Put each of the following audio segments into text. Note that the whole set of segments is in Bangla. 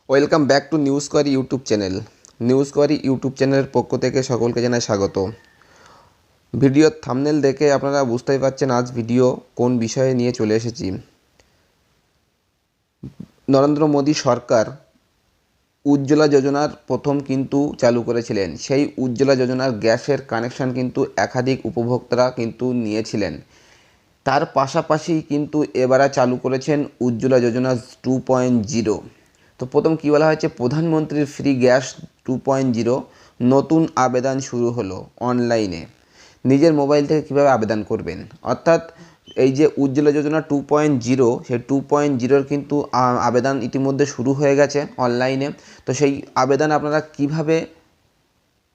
Welcome back to news query YouTube channel. News query YouTube চ্যানেলের পক্ষ থেকে সকলকে জানাই স্বাগত। ভিডিওর থাম্বনেল দেখে আপনারা বুঝতেই পারছেন আজ ভিডিও কোন বিষয়ে নিয়ে চলে এসেছি। নরেন্দ্র মোদী সরকার উজ্জ্বলা যোজনার প্রথম কিন্তু চালু করেছিলেন। সেই উজ্জ্বলা যোজনার গ্যাসের কানেকশান কিন্তু একাধিক উপভোক্তারা কিন্তু নিয়েছিলেন। তার পাশাপাশি কিন্তু এবারে চালু করেছেন উজ্জ্বলা যোজনা 2.0। তো প্রথম কী বলা হয়েছে, প্রধানমন্ত্রীর ফ্রি গ্যাস 2.0 নতুন আবেদন শুরু হলো অনলাইনে। নিজের মোবাইল থেকে কীভাবে আবেদন করবেন, অর্থাৎ এই যে উজ্জ্বলা যোজনা 2.0 সেই 2.0 কিন্তু আবেদন ইতিমধ্যে শুরু হয়ে গেছে অনলাইনে। তো সেই আবেদন আপনারা কিভাবে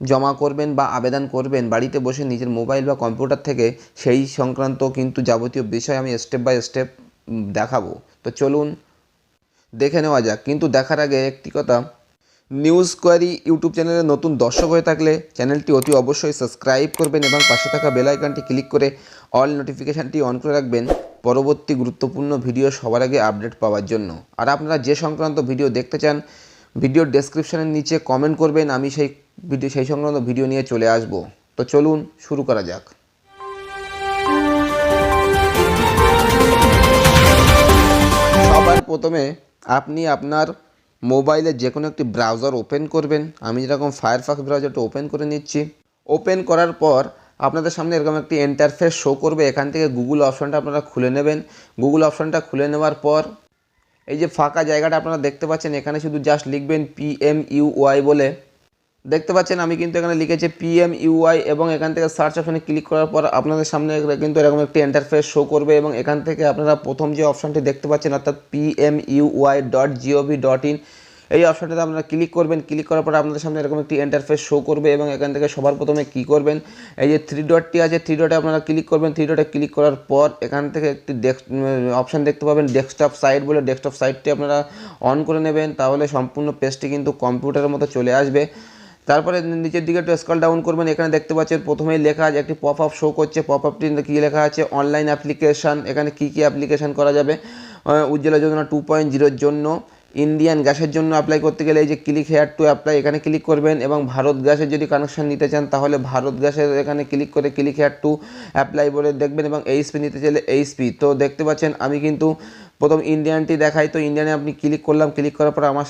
জমা করবেন বা আবেদন করবেন বাড়িতে বসে নিজের মোবাইল বা কম্পিউটার থেকে, সেই সংক্রান্ত কিন্তু যাবতীয় বিষয় আমি স্টেপ বাই স্টেপ দেখাবো। তো চলুন দেখে নেওয়া যাক। কিন্তু দেখার আগে একটি কথা, নিউজ কোয়ারি ইউটিউব চ্যানেলে নতুন দর্শক হয়ে থাকলে চ্যানেলটি অতি অবশ্যই সাবস্ক্রাইব করবেন এবং পাশে থাকা বেল আইকনটি ক্লিক করে অল নোটিফিকেশানটি অন করে রাখবেন পরবর্তী গুরুত্বপূর্ণ ভিডিও সবার আগে আপডেট পাওয়ার জন্য। আর আপনারা যে সংক্রান্ত ভিডিও দেখতে চান ভিডিওর ডেসক্রিপশানের নিচে কমেন্ট করবেন, আমি সেই সংক্রান্ত ভিডিও নিয়ে চলে আসব। তো চলুন শুরু করা যাক। সবার প্রথমে আপনি আপনার মোবাইলে যে কোনো একটি ব্রাউজার ওপেন করবেন। আমি যেরকম ফায়ারফক্স ব্রাউজারটা ওপেন করে নিচ্ছি। ওপেন করার পর আপনাদের সামনে এরকম একটি ইন্টারফেস শো করবে। এখান থেকে গুগল অপশানটা আপনারা খুলে নেবেন। গুগল অপশানটা খুলে নেওয়ার পর এই যে ফাঁকা জায়গাটা আপনারা দেখতে পাচ্ছেন, এখানে শুধু জাস্ট লিখবেন PMUY বলে। দেখতে পাচ্ছেন আমি কিন্তু এখানে লিখেছি PMUY এবং এখান থেকে সার্চ অপশানে ক্লিক করার পর আপনাদের সামনে কিন্তু এরকম একটি ইন্টারফেস শো করবে এবং এখান থেকে আপনারা প্রথম যে অপশানটি দেখতে পাচ্ছেন অর্থাৎ PMUY.gov.in এই অপশানটাতে আপনারা ক্লিক করবেন। ক্লিক করার পর আপনাদের সামনে এরকম একটি ইন্টারফেস শো করবে এবং এখান থেকে সবার প্রথমে কী করবেন, এই যে 3 ডটটি আছে 3 ডটে আপনারা ক্লিক করবেন। 3 ডটে ক্লিক করার পর এখান থেকে একটি অপশান দেখতে পাবেন ডেস্কটপ সাইট বলে। ডেস্কটপ সাইটটি আপনারা অন করে নেবেন, তাহলে সম্পূর্ণ পেজটি কিন্তু কম্পিউটারের মতো চলে আসবে। তারপরে নিচের দিকে একটু স্ক্রল ডাউন করবেন। এখানে দেখতে পাচ্ছেন প্রথমেই লেখা আছে, একটি পপ আপ শো করছে। পপ আপটি কী লেখা আছে, অনলাইন অ্যাপ্লিকেশান। এখানে কী কী অ্যাপ্লিকেশান করা যাবে উজ্জ্বলা যোজনা 2.0 জন্য। ইন্ডিয়ান গ্যাসের জন্য অ্যাপ্লাই করতে গেলে এই যে ক্লিক হেয়ার টু অ্যাপ্লাই এখানে ক্লিক করবেন এবং ভারত গ্যাসের যদি কানেকশান নিতে চান তাহলে ভারত গ্যাসের এখানে ক্লিক করে ক্লিক হেয়ার টু অ্যাপ্লাই বলে দেখবেন এবং এইচ.প নিতে চাইলে এইচ.প। তো দেখতে পাচ্ছেন আমি কিন্তু প্রথম ইন্ডিয়ানটি দেখাই, তো ইন্ডিয়ানে আপনি ক্লিক করলাম। ক্লিক করার পর আমার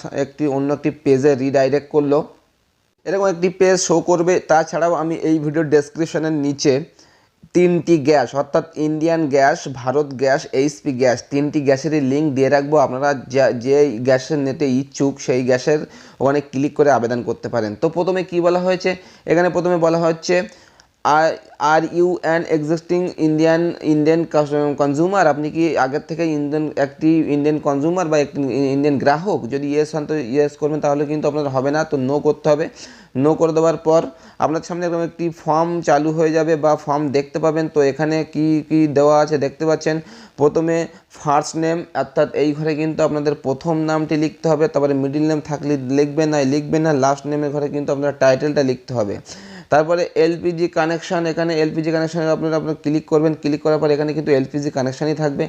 অন্য একটি পেজে রিডাইরেক্ট করলো, এরকম একটি পেজ শো করবে। তাছাড়াও আমি এই ভিডিওর ডেসক্রিপশনের নিচে 3টি গ্যাস অর্থাৎ Indian gas, Bharat gas, HP gas 3টি গ্যাসেরই লিঙ্ক দিয়ে রাখবো। আপনারা যে গ্যাসের নিতে ইচ্ছুক সেই গ্যাসের ওখানে ক্লিক করে আবেদন করতে পারেন। তো প্রথমে কি বলা হয়েছে, এখানে প্রথমে বলা হচ্ছে are you an existing Indian consumer, আপনি কি আগের থেকে ইন্ডিয়ান কনজিউমার বা একটি ইন্ডিয়ান গ্রাহক? যদি ইয়েস হন তো ইয়েস করবেন, তাহলে কিন্তু আপনার হবে না, তো নো করতে হবে। নো করে দেওয়ার পর আপনার সামনে এরকম একটি ফর্ম চালু হয়ে যাবে বা ফর্ম দেখতে পাবেন। তো এখানে কি কি দেওয়া আছে দেখতে পাচ্ছেন। প্রথমে ফার্স্ট নেম, অর্থাৎ এই ঘরে কিন্তু আপনাদের প্রথম নামটি লিখতে হবে। তারপরে মিডিল নেম থাকলে লিখবেন না, লাস্ট নেমের ঘরে কিন্তু আপনার টাইটেলটা লিখতে হবে। তারপরে এলপিজি কানেকশান, এখানে এলপিজি কানেকশানে আপনারা ক্লিক করবেন। ক্লিক করার পর এখানে কিন্তু এলপিজি কানেকশানই থাকবে।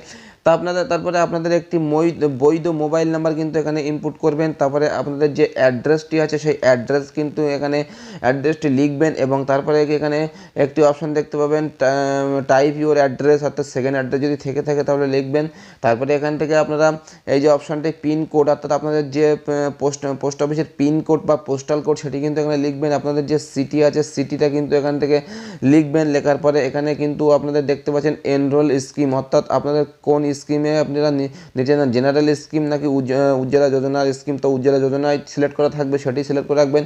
তারপরে আপনাদের একটি বৈধ মোবাইল নাম্বার কিন্তু এখানে ইনপুট করবেন। তারপরে আপনাদের যে অ্যাড্রেসটি আছে সেই অ্যাড্রেস কিন্তু এখানে অ্যাড্রেসটি লিখবেন এবং তারপরে এখানে একটি অপশান দেখতে পাবেন টাইপ ইউর অ্যাড্রেস, অর্থাৎ সেকেন্ড অ্যাড্রেস যদি থেকে থাকে তাহলে লিখবেন। তারপরে এখান থেকে আপনারা এই যে অপশানটি পিনকোড, অর্থাৎ আপনাদের যে পোস্ট অফিসের পিনকোড বা পোস্টাল কোড সেটি কিন্তু এখানে লিখবেন। আপনাদের যে সিটি আছে সিটিটা কিন্তু এখান থেকে লিখবেন। লেখার পরে এখানে কিন্তু আপনাদের দেখতে পাচ্ছেন এনরোল স্কিম, অর্থাৎ আপনাদের কোন স্কিমে আপনারা নিচে জেনারেল স্কিম নাকি উজ্জ্বলা যোজনার স্কিম। তো উজ্জ্বলা যোজনায় সিলেক্ট করা থাকবে, সেটি সিলেক্ট করে রাখবেন।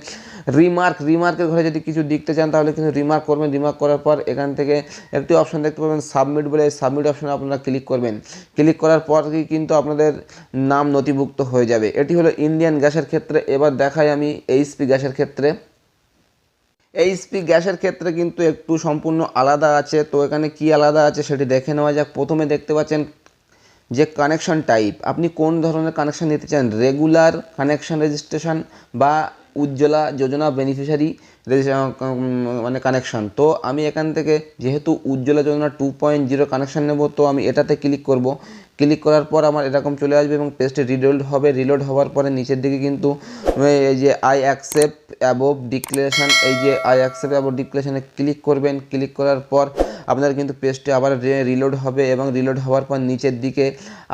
রিমার্কের ঘরে যদি কিছু লিখতে চান তাহলে কিন্তু রিমার্ক করবেন। রিমার্ক করার পর এখান থেকে একটি অপশান দেখতে পাবেন সাবমিট বলে, সাবমিট অপশানে আপনারা ক্লিক করবেন। ক্লিক করার পর কিন্তু আপনাদের নাম নথিভুক্ত হয়ে যাবে। এটি হলো ইন্ডিয়ান গ্যাসের ক্ষেত্রে। এবার দেখাই আমি এইচ.পি গ্যাসের ক্ষেত্রে। এইচ.পি গ্যাসের ক্ষেত্রে কিন্তু একটু সম্পূর্ণ আলাদা আছে। তো এখানে কি আলাদা আছে সেটি দেখে নেওয়া যাক। প্রথমে দেখতে পাচ্ছেন যে কানেকশন টাইপ, আপনি কোন ধরনের কানেকশান নিতে চান, রেগুলার কানেকশান রেজিস্ট্রেশন বা উজ্জ্বলা যোজনা বেনিফিশিয়ারি মানে কানেকশান। তো আমি এখান থেকে যেহেতু উজ্জ্বলা যোজনা 2.0 কানেকশান নেব, তো আমি এটাতে ক্লিক করব। ক্লিক করার পর আমার এরকম চলে আসবে এবং পেজটি রিলোড হবে। রিলোড হওয়ার পরে নিচের দিকে কিন্তু এই যে আই অ্যাকসেপ্ট অ্যাবোভ ডিক্লারেশন, এই যে আই অ্যাকসেপ্ট অ্যাবোভ ডিক্লারেশনে ক্লিক করবেন। ক্লিক করার পর আপনার কিন্তু পেজটি আবার রিলোড হবে এবং রিলোড হওয়ার পর নিচের দিকে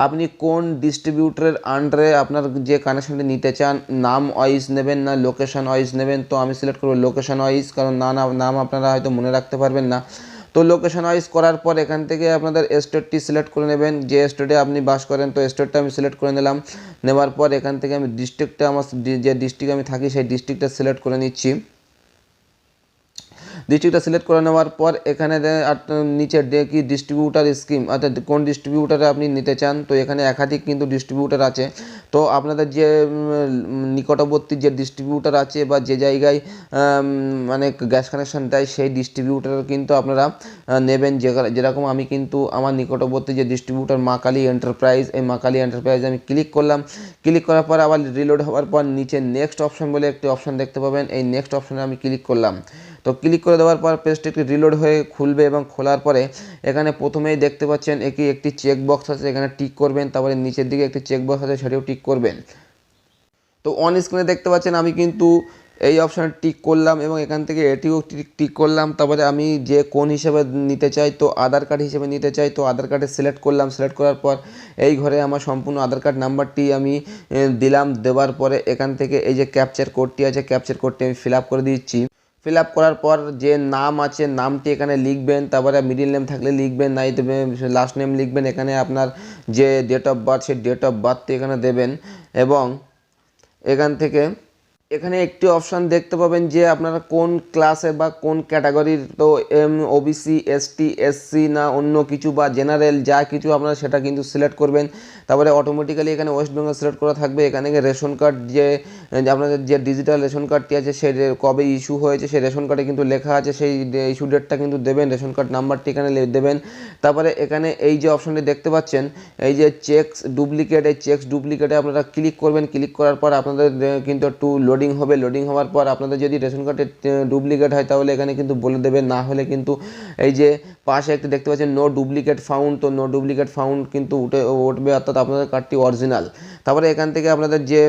আপনি কোন ডিস্ট্রিবিউটরের আন্ডারে আপনার যে কানেকশনটি নিতে চান, নাম ওয়াইজ নেবেন না লোকেশন ওয়াইজ নেবেন। তো আমি সিলেক্ট করব লোকেশন ওয়াইজ, কারণ নাম আপনারা হয়তো মনে রাখতে পারবেন না। তো লোকেশন ওয়াইজ করার পর এখান থেকে আপনাদের স্টেটটি সিলেক্ট করে নেবেন, যে স্টেটে আপনি বাস করেন। তো স্টেটটা আমি সিলেক্ট করে নিলাম। নেওয়ার পর এখান থেকে আমি ডিস্ট্রিক্টটা, আমার যে ডিস্ট্রিক্টে আমি থাকি সেই ডিস্ট্রিক্টটা সিলেক্ট করে নিচ্ছি। ডিস্ট্রিক্টটা সিলেক্ট করে নেওয়ার পর এখানে নিচে কি ডিস্ট্রিবিউটার স্কিম, অর্থাৎ কোন ডিস্ট্রিবিউটারে আপনি নিতে চান। তো এখানে একাধিক কিন্তু ডিস্ট্রিবিউটার আছে। তো আপনাদের যে নিকটবর্তী যে ডিস্ট্রিবিউটার আছে বা যে জায়গায় মানে গ্যাস কানেকশন দেয় সেই ডিস্ট্রিবিউটার কিন্তু আপনারা নেবেন। যেরকম আমি কিন্তু আমার নিকটবর্তী যে ডিস্ট্রিবিউটার মা কালী এন্টারপ্রাইজ, এই মা কালী এন্টারপ্রাইজে আমি ক্লিক করলাম। ক্লিক করার পর আবার রিলোড হওয়ার পর নিচে নেক্সট অপশন বলে একটি অপশন দেখতে পাবেন, এই নেক্সট অপশনে আমি ক্লিক করলাম। তো ক্লিক করে দেওয়ার পর পেজটি একটি রিলোড হয়ে খুলবে এবং খোলার পরে এখানে প্রথমেই দেখতে পাচ্ছেন একটি চেক বক্স আছে, এখানে টিক করবেন। তারপরে নিচের দিকে একটি চেক বক্স আছে, সেটিও টিক করবেন। তো অন স্ক্রিনে দেখতে পাচ্ছেন আমি কিন্তু এই অপশানে টিক করলাম এবং এখান থেকে এটিও টিক করলাম। তারপরে আমি যে কোন হিসেবে নিতে চাই, তো আধার কার্ড হিসেবে নিতে চাই, তো আধার কার্ডে সিলেক্ট করলাম। সিলেক্ট করার পর এই ঘরে আমার সম্পূর্ণ আধার কার্ড নাম্বারটি আমি দিলাম। দেওয়ার পরে এখান থেকে এই যে ক্যাপচার কোডটি আছে, ক্যাপচার কোডটি আমি ফিল আপ করে দিচ্ছি। ফিল আপ করার পর যে নাম আছে নামটি এখানে লিখবেন। তারপরে মিডিল নেম থাকলে লিখবেন, নাই দেবে লাস্ট নেম লিখবেন। এখানে আপনার যে ডেট অফ বার্থ সেই ডেট অফ বার্থটি এখানে দেবেন এবং এখান থেকে এখানে একটি অপশান দেখতে পাবেন যে আপনারা কোন ক্লাসে বা কোন ক্যাটাগরির। তো ওবিসি, এসটি, এসসি না অন্য কিছু বা জেনারেল যা কিছু আপনারা সেটা কিন্তু সিলেক্ট করবেন। তারপরে অটোমেটিক্যালি এখানে ওয়েস্ট বেঙ্গল সিলেক্ট করা থাকবে। এখানে রেশন কার্ড যে আপনাদের যে ডিজিটাল রেশন কার্ডটি আছে সে কবে ইস্যু হয়েছে সেই রেশন কার্ডে কিন্তু লেখা আছে, সেই ইস্যু ডেটটা কিন্তু দেবেন। রেশন কার্ড নাম্বারটি এখানে দেবেন। তারপরে এখানে এই যে অপশানটি দেখতে পাচ্ছেন এই যে চেকস ডুপ্লিকেট, এই চেকস ডুপ্লিকেটে আপনারা ক্লিক করবেন। ক্লিক করার পর আপনাদের কিন্তু একটু লোডিং হবে। লোডিং হওয়ার পর আপনাদের যদি রেশন কার্ডে ডুপ্লিকেট হয় তাহলে এখানে কিন্তু বলে দেবে, না হলে কিন্তু এই যে পাশে একটি দেখতে পাচ্ছেন নো ডুপ্লিকেট ফাউন্ড, তো নো ডুপ্লিকেট ফাউন্ড কিন্তু উঠবে, অর্থাৎ আপনাদের কার্ডটি অরিজিনাল। তারপরে এখান থেকে আপনাদের যে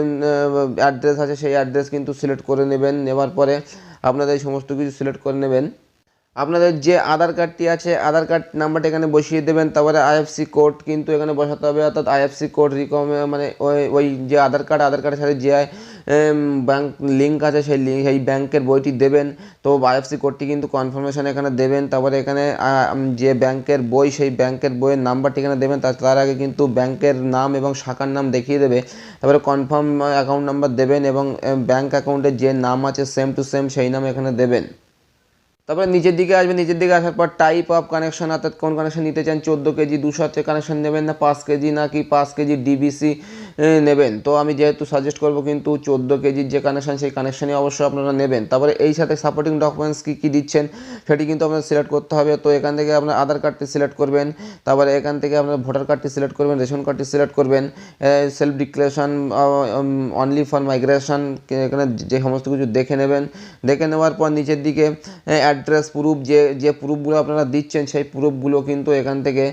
অ্যাড্রেস আছে সেই অ্যাড্রেস কিন্তু সিলেক্ট করে নেবেন। নেওয়ার পরে আপনাদের এই সমস্ত কিছু সিলেক্ট করে নেবেন। আপনাদের যে আধার কার্ডটি আছে আধার কার্ড নাম্বারটা এখানে বসিয়ে দেবেন। তারপরে আইএফসি কোড কিন্তু এখানে বসাতে হবে, অর্থাৎ আইএফসি কোড মানে ওই যে আধার কার্ডের সাথে যে ব্যাঙ্ক লিঙ্ক আছে সেই ব্যাংকের বইটি দেবেন। তো আইএফসি কোডটি কিন্তু কনফার্মেশন এখানে দেবেন। তারপরে এখানে যে ব্যাংকের বই সেই ব্যাংকের বইয়ের নাম্বারটি এখানে দেবেন। তার আগে কিন্তু ব্যাংকের নাম এবং শাখার নাম দেখিয়ে দেবে। তারপরে কনফার্ম অ্যাকাউন্ট নাম্বার দেবেন এবং ব্যাংক অ্যাকাউন্টের যে নাম আছে সেম টু সেম সেই নাম এখানে দেবেন। তারপরে নিচের দিকে আসবে, নিচের দিকে আসার পর টাইপ অফ কানেকশন, অর্থাৎ কোন কানেকশন নিতে চান, 14 কেজি 200 কানেকশন নেবেন না 5 কেজি নাকি 5 কেজি ডিবিসি নেবেন। তো আমি যেহেতু সাজেস্ট করব কিন্তু 14 কেজির যে কানেকশন সেই কানেকশনই অবশ্যই আপনারা নেবেন। তারপরে এই সাথে সাপোর্টিং ডকুমেন্টস কী দিচ্ছেন সেটি কিন্তু আপনাদের সিলেক্ট করতে হবে। তো এখান থেকে আপনার আধার কার্ডটি সিলেক্ট করবেন। তারপরে এখান থেকে আপনার ভোটার কার্ডটি সিলেক্ট করবেন, রেশন কার্ডটি সিলেক্ট করবেন, self declaration only for migration, এখানে যে সমস্ত কিছু দেখে নেবেন। দেখে নেওয়ার পর নিচের দিকে অ্যাড্রেস প্রুফ, যে প্রুফগুলো আপনারা দিচ্ছেন সেই প্রুফগুলো কিন্তু এখান থেকে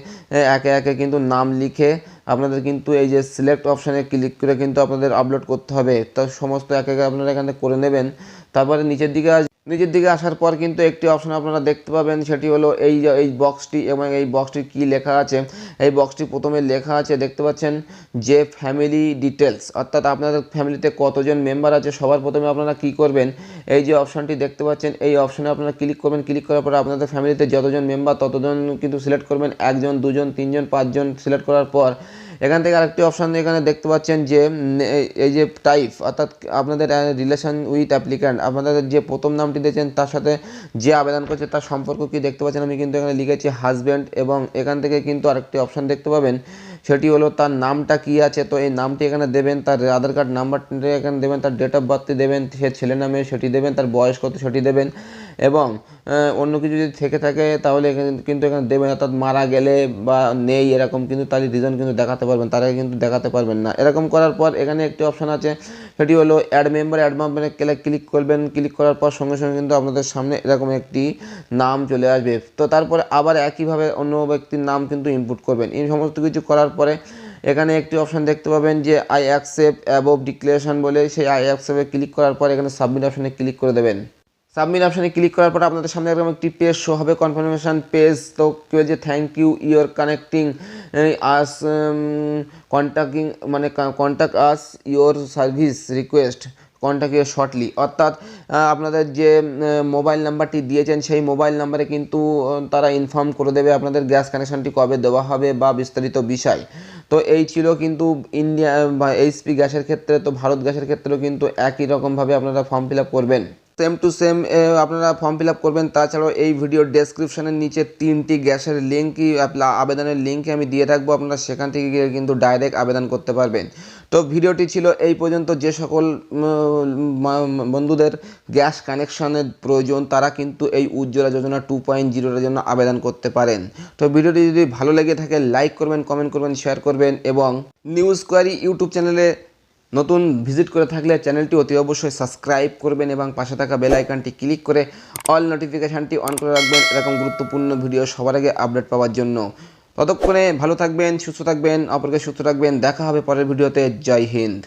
একে একে কিন্তু নাম লিখে আপনাদের কিন্তু এই যে সিলেক্ট অপশানে ক্লিক করে কিন্তু আপনাদের আপলোড করতে হবে। তো সমস্ত একে একে আপনারা এখানে করে নেবেন। তারপরে নিচের দিকে আসার পর কিন্তু একটি অপশন আপনারা দেখতে পাবেন, সেটি হলো এই বক্সটি এবং এই বক্সটির কী লেখা আছে। এই বক্সটি প্রথমে লেখা আছে দেখতে পাচ্ছেন যে ফ্যামিলি ডিটেলস, অর্থাৎ আপনাদের ফ্যামিলিতে কতজন মেম্বার আছে। সবার প্রথমে আপনারা কী করবেন, এই যে অপশানটি দেখতে পাচ্ছেন এই অপশানে আপনারা ক্লিক করবেন। ক্লিক করার পর আপনাদের ফ্যামিলিতে যতজন মেম্বার ততজন কিন্তু সিলেক্ট করবেন, 1 জন 2 জন 3 জন 5 জন সিলেক্ট করার পর এখান থেকে আরেকটি অপশান এখানে দেখতে পাচ্ছেন যে এই যে টাইপ, অর্থাৎ আপনাদের রিলেশন উইথ অ্যাপ্লিক্যান্ট, আপনাদের যে প্রথম নামটি দিয়েছেন তার সাথে যে আবেদন করছে তার সম্পর্ক কি দেখতে পাচ্ছেন। আমি কিন্তু এখানে লিখেছি হাজব্যান্ড এবং এখান থেকে কিন্তু আরেকটি অপশান দেখতে পাবেন, সেটি হলো তার নামটা কি আছে। তো এই নামটি এখানে দেবেন, তার আধার কার্ড নাম্বারটি এখানে দেবেন, তার ডেট অফ বার্থটি দেবেন, সে ছেলে নামে সেটি দেবেন, তার বয়স কত সেটি দেবেন এবং অন্য কিছু যদি থেকে থাকে তাহলে কিন্তু এখানে দেবেন, অর্থাৎ মারা গেলে বা নেই এরকম কিন্তু তার রিজন কিন্তু দেখাতে পারবেন, তার আগে কিন্তু দেখাতে পারবেন না। এরকম করার পর এখানে একটি অপশান আছে সেটি হলো অ্যাড মেম্বারে ক্লিক করবেন। ক্লিক করার পর সঙ্গে সঙ্গে কিন্তু আপনাদের সামনে এরকম একটি নাম চলে আসবে। তো তারপরে আবার একইভাবে অন্য ব্যক্তির নাম কিন্তু ইনপুট করবেন। এই সমস্ত কিছু করার পরে এখানে একটি অপশান দেখতে পাবেন যে আই অ্যাকসেপ্ট অ্যাবভ ডিক্লারেশন বলে, সেই আই অ্যাকসেপ্টে ক্লিক করার পর এখানে সাবমিট অপশানে ক্লিক করে দেবেন। সাবমিট অপশানে ক্লিক করার পর আপনাদের সামনে এরকম একটি পেজ শো হবে, কনফার্মেশন পেজ। তো কেউ যে thank you your connecting us contact us your service request contact your shortly, অর্থাৎ আপনাদের যে মোবাইল নাম্বারটি দিয়েছেন সেই মোবাইল নাম্বারে কিন্তু তারা ইনফর্ম করে দেবে আপনাদের গ্যাস কানেকশানটি কবে দেওয়া হবে বা বিস্তারিত বিষয়। তো এই ছিল কিন্তু ইন্ডিয়া বা এইচ.পি গ্যাসের ক্ষেত্রে। তো ভারত গ্যাসের ক্ষেত্রেও কিন্তু একই রকমভাবে আপনারা ফর্ম ফিল আপ করবেন, সেম টু সেম আপনারা ফর্ম ফিল আপ করবেন। তাছাড়াও এই ভিডিওর ডেসক্রিপশনের নিচে 3টি গ্যাসের লিঙ্কই আবেদনের লিঙ্কই আমি দিয়ে রাখবো, আপনারা সেখান থেকে গিয়ে কিন্তু ডাইরেক্ট আবেদন করতে পারবেন। তো ভিডিওটি ছিল এই পর্যন্ত। যে সকল বন্ধুদের গ্যাস কানেকশনের প্রয়োজন তারা কিন্তু এই উজ্জ্বলা যোজনা 2.0 জন্য আবেদন করতে পারেন। তো ভিডিওটি যদি ভালো লেগে থাকে লাইক করবেন, কমেন্ট করবেন, শেয়ার করবেন এবং নিউজ কোয়ারি ইউটিউব চ্যানেলে নতুন ভিজিট করে থাকলে চ্যানেলটি অতি অবশ্যই সাবস্ক্রাইব করবেন এবং পাশে থাকা বেল আইকনটি ক্লিক করে অল নোটিফিকেশানটি অন করে রাখবেন এরকম গুরুত্বপূর্ণ ভিডিও সবার আগে আপডেট পাওয়ার জন্য। ততক্ষণে ভালো থাকবেন, সুস্থ থাকবেন, অপরকে সুস্থ রাখবেন। দেখা হবে পরের ভিডিওতে। জয় হিন্দ।